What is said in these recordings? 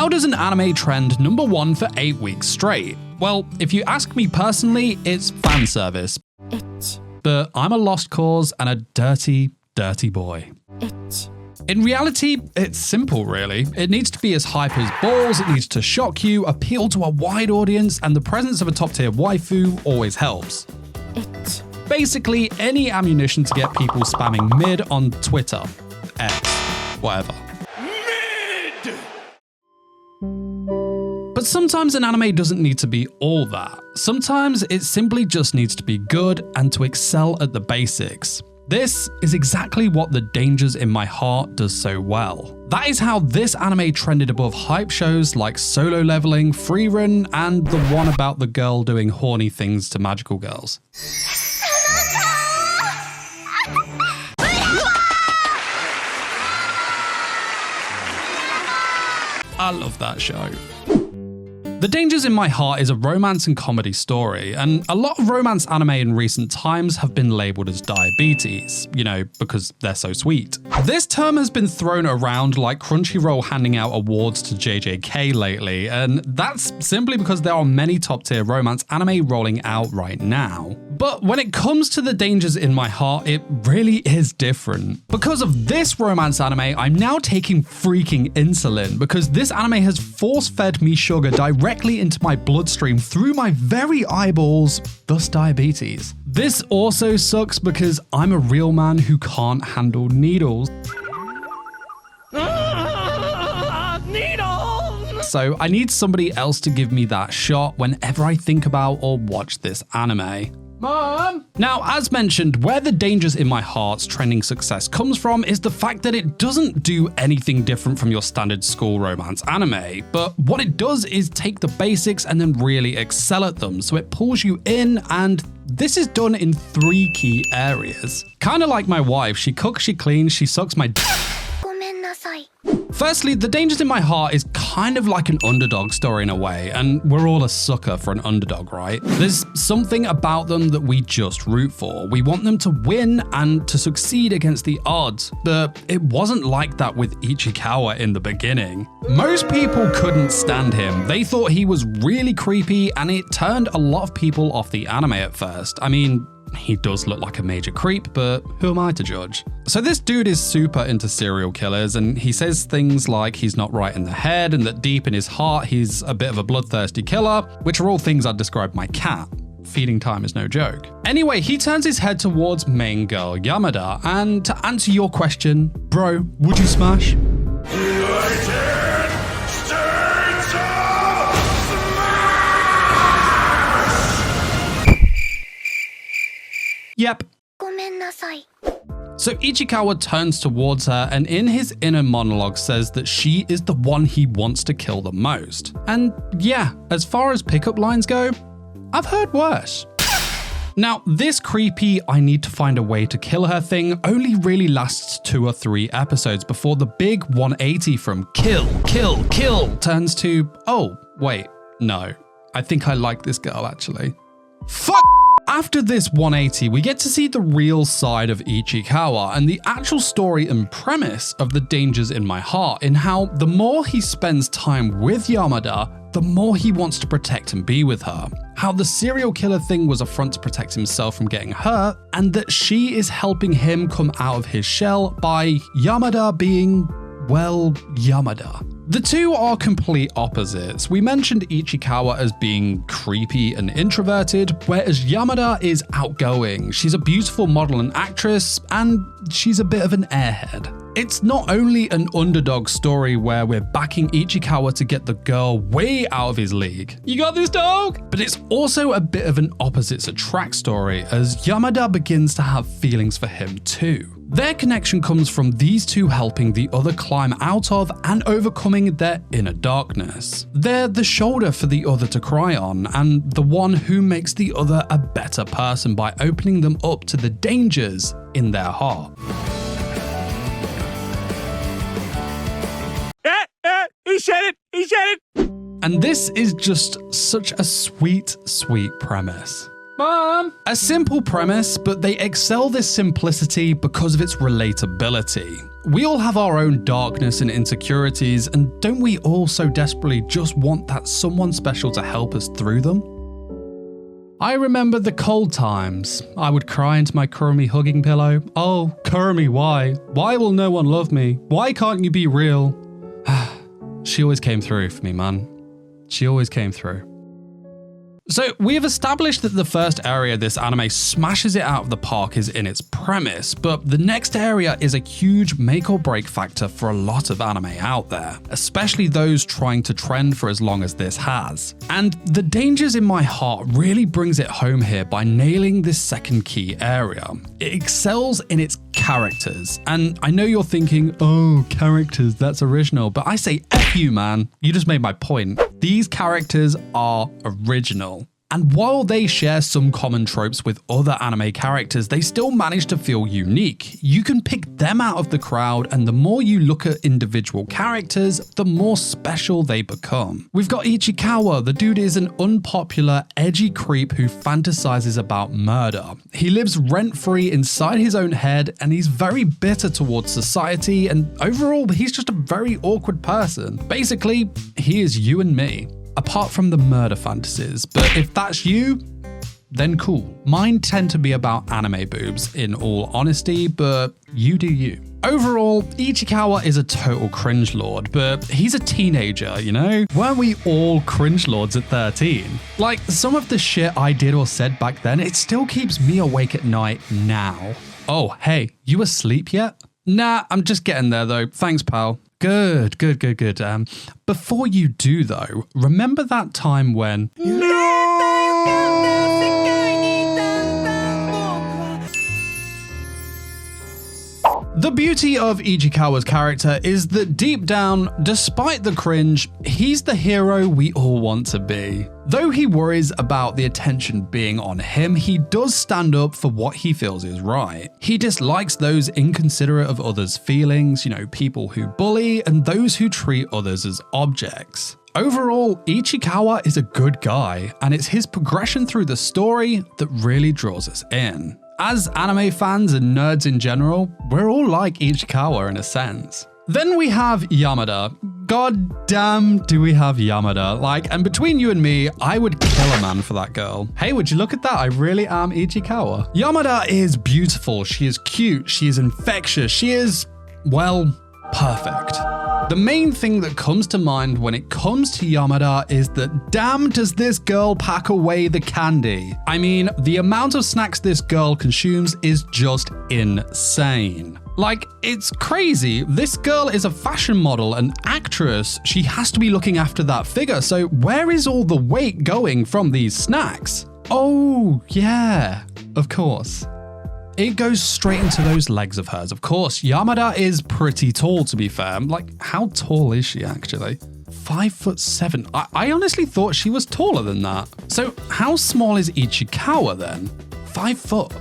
How does an anime trend #1 for 8 weeks straight? Well, if you ask me personally, it's fan service. But I'm a lost cause and a dirty, dirty boy. In reality, it's simple really. It needs to be as hype as balls, it needs to shock you, appeal to a wide audience, and the presence of a top tier waifu always helps. Basically, any ammunition to get people spamming mid on Twitter, X, whatever. Mid! But sometimes an anime doesn't need to be all that. Sometimes it simply just needs to be good and to excel at the basics. This is exactly what The Dangers in My Heart does so well. That is how this anime trended above hype shows like Solo Leveling, Frieren, and the one about the girl doing horny things to magical girls. I love that show. The Dangers in My Heart is a romance and comedy story, and a lot of romance anime in recent times have been labelled as diabetes, because they're so sweet. This term has been thrown around like Crunchyroll handing out awards to JJK lately, and that's simply because there are many top-tier romance anime rolling out right now. But when it comes to The Dangers in My Heart, it really is different. Because of this romance anime, I'm now taking freaking insulin, because this anime has force-fed me sugar directly into my bloodstream through my very eyeballs, thus diabetes. This also sucks because I'm a real man who can't handle needles. Needles! So I need somebody else to give me that shot whenever I think about or watch this anime. Mom! Now, as mentioned, where The Dangers in My Heart's trending success comes from is the fact that it doesn't do anything different from your standard school romance anime, but what it does is take the basics and then really excel at them, so it pulls you in, and this is done in 3 key areas. Kinda like my wife, she cooks, she cleans, she sucks my Firstly, The Dangers in My Heart is kind of like an underdog story in a way, and we're all a sucker for an underdog, right? There's something about them that we just root for. We want them to win and to succeed against the odds, but it wasn't like that with Ichikawa in the beginning. Most people couldn't stand him. They thought he was really creepy, and it turned a lot of people off the anime at first. I mean, he does look like a major creep, but who am I to judge? So this dude is super into serial killers, and he says things like he's not right in the head and that deep in his heart he's a bit of a bloodthirsty killer, which are all things I'd describe my cat. Feeding time is no joke. Anyway, he turns his head towards main girl Yamada, and to answer your question, bro, would you smash? Yep. So Ichikawa turns towards her and in his inner monologue says that she is the one he wants to kill the most. And yeah, as far as pickup lines go, I've heard worse. Now, this creepy I need to find a way to kill her thing only really lasts 2 or 3 episodes before the big 180 from kill, kill, kill turns to, oh, wait, no, I think I like this girl actually. Fuck! After this 180, we get to see the real side of Ichikawa and the actual story and premise of The Dangers in My Heart, in how the more he spends time with Yamada, the more he wants to protect and be with her. How the serial killer thing was a front to protect himself from getting hurt, and that she is helping him come out of his shell by Yamada being, well, Yamada. The two are complete opposites. We mentioned Ichikawa as being creepy and introverted, whereas Yamada is outgoing. She's a beautiful model and actress, and she's a bit of an airhead. It's not only an underdog story where we're backing Ichikawa to get the girl way out of his league. You got this, dog? But it's also a bit of an opposites attract story, as Yamada begins to have feelings for him too. Their connection comes from these two helping the other climb out of and overcoming their inner darkness. They're the shoulder for the other to cry on, and the one who makes the other a better person by opening them up to the dangers in their heart. He said it! He said it! And this is just such a sweet, sweet premise. Mom! A simple premise, but they excel this simplicity because of its relatability. We all have our own darkness and insecurities, and don't we all so desperately just want that someone special to help us through them? I remember the cold times. I would cry into my Kurumi hugging pillow. Oh, Kurumi, why? Why will no one love me? Why can't you be real? She always came through for me, man. She always came through. So we have established that the first area this anime smashes it out of the park is in its premise, but the next area is a huge make or break factor for a lot of anime out there, especially those trying to trend for as long as this has. And The Dangers in My Heart really brings it home here by nailing this second key area. It excels in its characters, and I know you're thinking, oh, characters, that's original, but I say F you, man. You just made my point. These characters are original. And while they share some common tropes with other anime characters, they still manage to feel unique. You can pick them out of the crowd, and the more you look at individual characters, the more special they become. We've got Ichikawa. The dude is an unpopular, edgy creep who fantasizes about murder. He lives rent-free inside his own head, and he's very bitter towards society, and overall, he's just a very awkward person. Basically, he is you and me. Apart from the murder fantasies, but if that's you, then cool. Mine tend to be about anime boobs, in all honesty, but you do you. Overall, Ichikawa is a total cringe lord, but he's a teenager, you know? Weren't we all cringe lords at 13? Like, some of the shit I did or said back then, it still keeps me awake at night now. Oh, hey, you asleep yet? Nah, I'm just getting there though. Thanks, pal. Good. Before you do though, remember that time when... The beauty of Ichikawa's character is that deep down, despite the cringe, he's the hero we all want to be. Though he worries about the attention being on him, he does stand up for what he feels is right. He dislikes those inconsiderate of others' feelings, people who bully, and those who treat others as objects. Overall, Ichikawa is a good guy, and it's his progression through the story that really draws us in. As anime fans and nerds in general, we're all like Ichikawa in a sense. Then we have Yamada. God damn, do we have Yamada. And between you and me, I would kill a man for that girl. Hey, would you look at that? I really am Ichikawa. Yamada is beautiful. She is cute. She is infectious. She is, well, perfect. The main thing that comes to mind when it comes to Yamada is that damn does this girl pack away the candy. I mean, the amount of snacks this girl consumes is just insane. It's crazy. This girl is a fashion model, an actress. She has to be looking after that figure, so where is all the weight going from these snacks? Oh, yeah, of course. It goes straight into those legs of hers. Of course, Yamada is pretty tall, to be fair. How tall is she actually? 5'7". I honestly thought she was taller than that. So how small is Ichikawa then? 5 foot?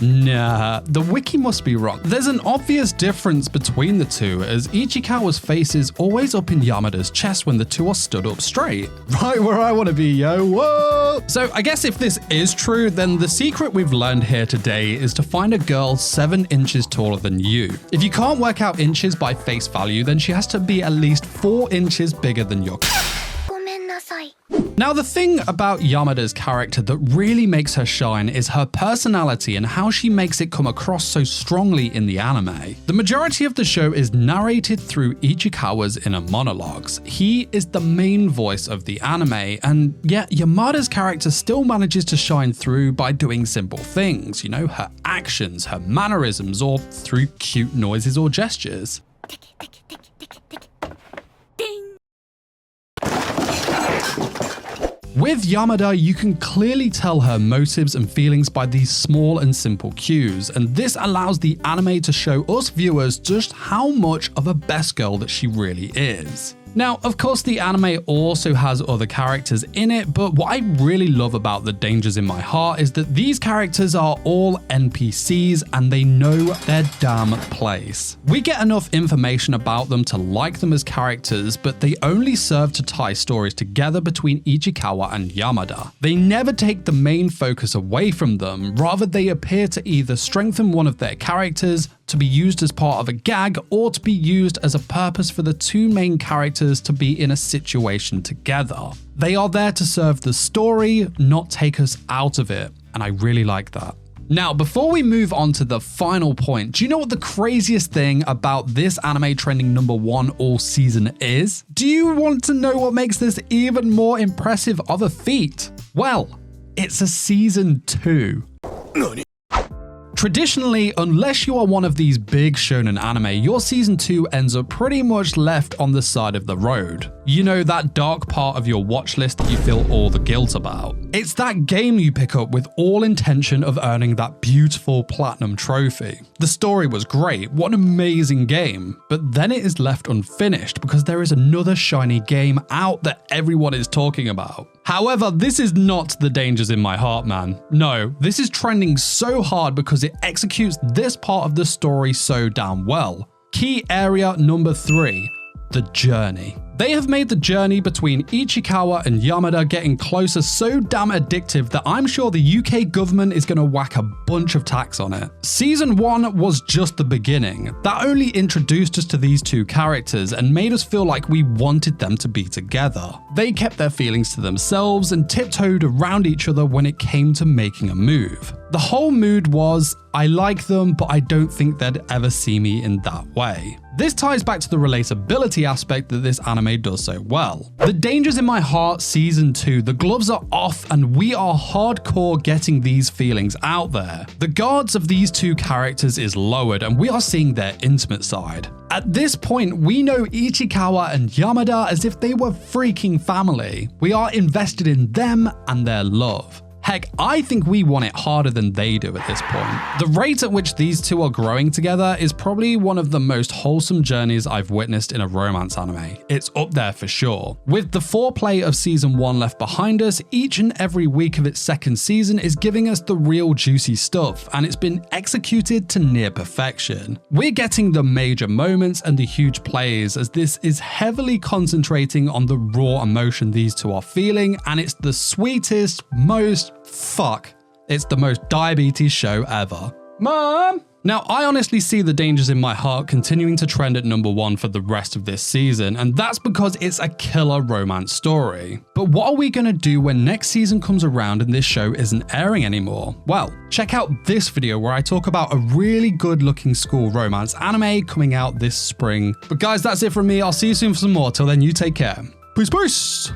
Nah, the wiki must be wrong. There's an obvious difference between the two, as Ichikawa's face is always up in Yamada's chest when the two are stood up straight. Right where I want to be, yo, whoa! So I guess if this is true, then the secret we've learned here today is to find a girl 7 inches taller than you. If you can't work out inches by face value, then she has to be at least 4 inches bigger than your... Now, the thing about Yamada's character that really makes her shine is her personality and how she makes it come across so strongly in the anime. The majority of the show is narrated through Ichikawa's inner monologues. He is the main voice of the anime, and yet Yamada's character still manages to shine through by doing simple things, her actions, her mannerisms, or through cute noises or gestures. With Yamada, you can clearly tell her motives and feelings by these small and simple cues, and this allows the anime to show us viewers just how much of a best girl that she really is. Now, of course, the anime also has other characters in it, but what I really love about The Dangers in My Heart is that these characters are all NPCs and they know their damn place. We get enough information about them to like them as characters, but they only serve to tie stories together between Ichikawa and Yamada. They never take the main focus away from them, rather they appear to either strengthen one of their characters, to be used as part of a gag, or to be used as a purpose for the two main characters to be in a situation together. They are there to serve the story, not take us out of it, and I really like that. Now, before we move on to the final point, do you know what the craziest thing about this anime trending #1 all season is? Do you want to know what makes this even more impressive of a feat? Well, it's a season 2. Traditionally, unless you are one of these big shonen anime, your season 2 ends up pretty much left on the side of the road. You know, that dark part of your watch list that you feel all the guilt about. It's that game you pick up with all intention of earning that beautiful platinum trophy. The story was great, what an amazing game, but then it is left unfinished because there is another shiny game out that everyone is talking about. However, this is not the Dangers in My Heart, man. No, this is trending so hard because it executes this part of the story so damn well. Key area number 3, the journey. They have made the journey between Ichikawa and Yamada getting closer so damn addictive that I'm sure the UK government is going to whack a bunch of tax on it. Season 1 was just the beginning. That only introduced us to these two characters and made us feel like we wanted them to be together. They kept their feelings to themselves and tiptoed around each other when it came to making a move. The whole mood was, I like them, but I don't think they'd ever see me in that way. This ties back to the relatability aspect that this anime does so well. The Dangers in My Heart Season 2, the gloves are off and we are hardcore getting these feelings out there. The guards of these two characters is lowered and we are seeing their intimate side. At this point, we know Ichikawa and Yamada as if they were freaking family. We are invested in them and their love. Heck, I think we want it harder than they do at this point. The rate at which these two are growing together is probably one of the most wholesome journeys I've witnessed in a romance anime. It's up there for sure. With the foreplay of season 1 left behind us, each and every week of its second season is giving us the real juicy stuff, and it's been executed to near perfection. We're getting the major moments and the huge plays, as this is heavily concentrating on the raw emotion these two are feeling, and it's the sweetest, it's the most diabetes show ever. Mom! Now, I honestly see the Dangers in My Heart continuing to trend at #1 for the rest of this season, and that's because it's a killer romance story. But what are we gonna do when next season comes around and this show isn't airing anymore? Well, check out this video where I talk about a really good looking school romance anime coming out this spring. But guys, that's it from me. I'll see you soon for some more. Till then, you take care. Peace, peace!